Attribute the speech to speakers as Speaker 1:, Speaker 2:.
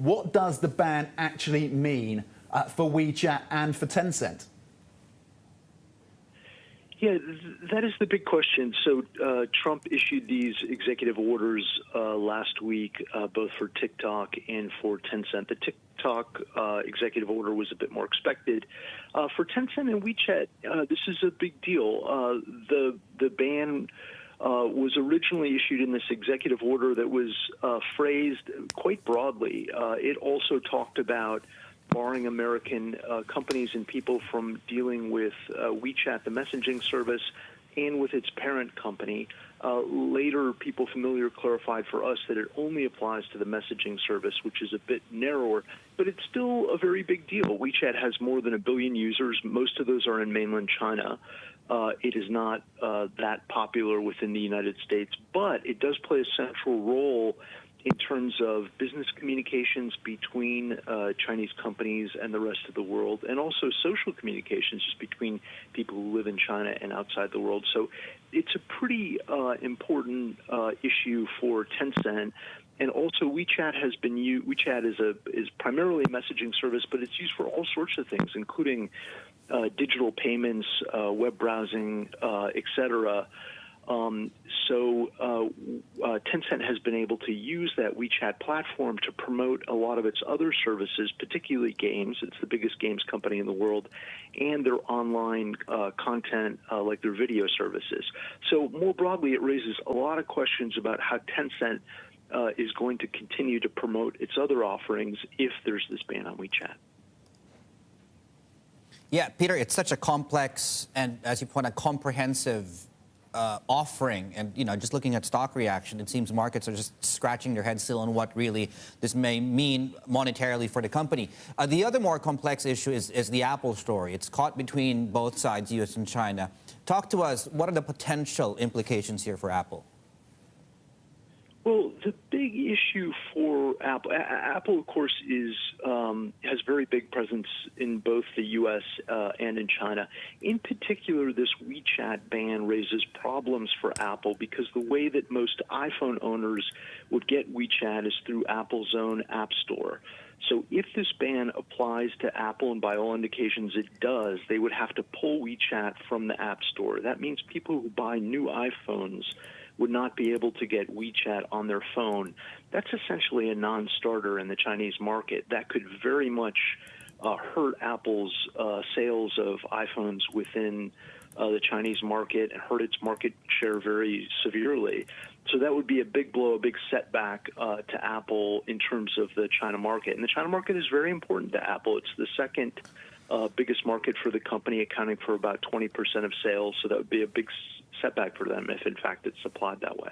Speaker 1: What does the ban actually mean for WeChat and for Tencent?
Speaker 2: Yeah, that is the big question. So Trump issued these executive orders last week, both for TikTok and for Tencent. The TikTok executive order was a bit more expected. For Tencent and WeChat, this is a big deal. The ban was originally issued in this executive order that was phrased quite broadly. It also talked about barring American companies and people from dealing with WeChat, the messaging service, and with its parent company. Later, people familiar clarified for us that it only applies to the messaging service, which is a bit narrower, but it's still a very big deal. WeChat has more than 1 billion users. Most of those are in mainland China. It is not that popular within the United States, but it does play a central role in terms of business communications between Chinese companies and the rest of the world, and also social communications just between people who live in China and outside the world. So it's a pretty important issue for Tencent. And also, WeChat has been WeChat is primarily a messaging service, but it's used for all sorts of things, including digital payments, web browsing, etc. Tencent has been able to use that WeChat platform to promote a lot of its other services, particularly games. It's the biggest games company in the world, and their online content, like their video services. So more broadly, it raises a lot of questions about how Tencent is going to continue to promote its other offerings if there's this ban on WeChat.
Speaker 3: Yeah, Peter, it's such a complex and, as you point out, comprehensive offering, and just looking at stock reaction, it seems markets are just scratching their heads still on what really this may mean monetarily for the company. The other more complex issue is the Apple story. It's caught between both sides, U.S. and China. Talk to us. What are the potential implications here for Apple?
Speaker 2: Well, the big issue for Apple, of course, has very big presence in both the U.S. And in China. In particular, this WeChat ban raises problems for Apple because the way that most iPhone owners would get WeChat is through Apple's own App Store. So if this ban applies to Apple, and by all indications it does, they would have to pull WeChat from the App Store. That means people who buy new iPhones would not be able to get WeChat on their phone. That's essentially a non-starter in the Chinese market. That could very much hurt Apple's sales of iPhones within the Chinese market and hurt its market share very severely. So that would be a big blow, a big setback to Apple in terms of the China market. And the China market is very important to Apple. It's the second biggest market for the company, accounting for about 20% of sales. So that would be a big setback for them if, in fact, it's applied that way.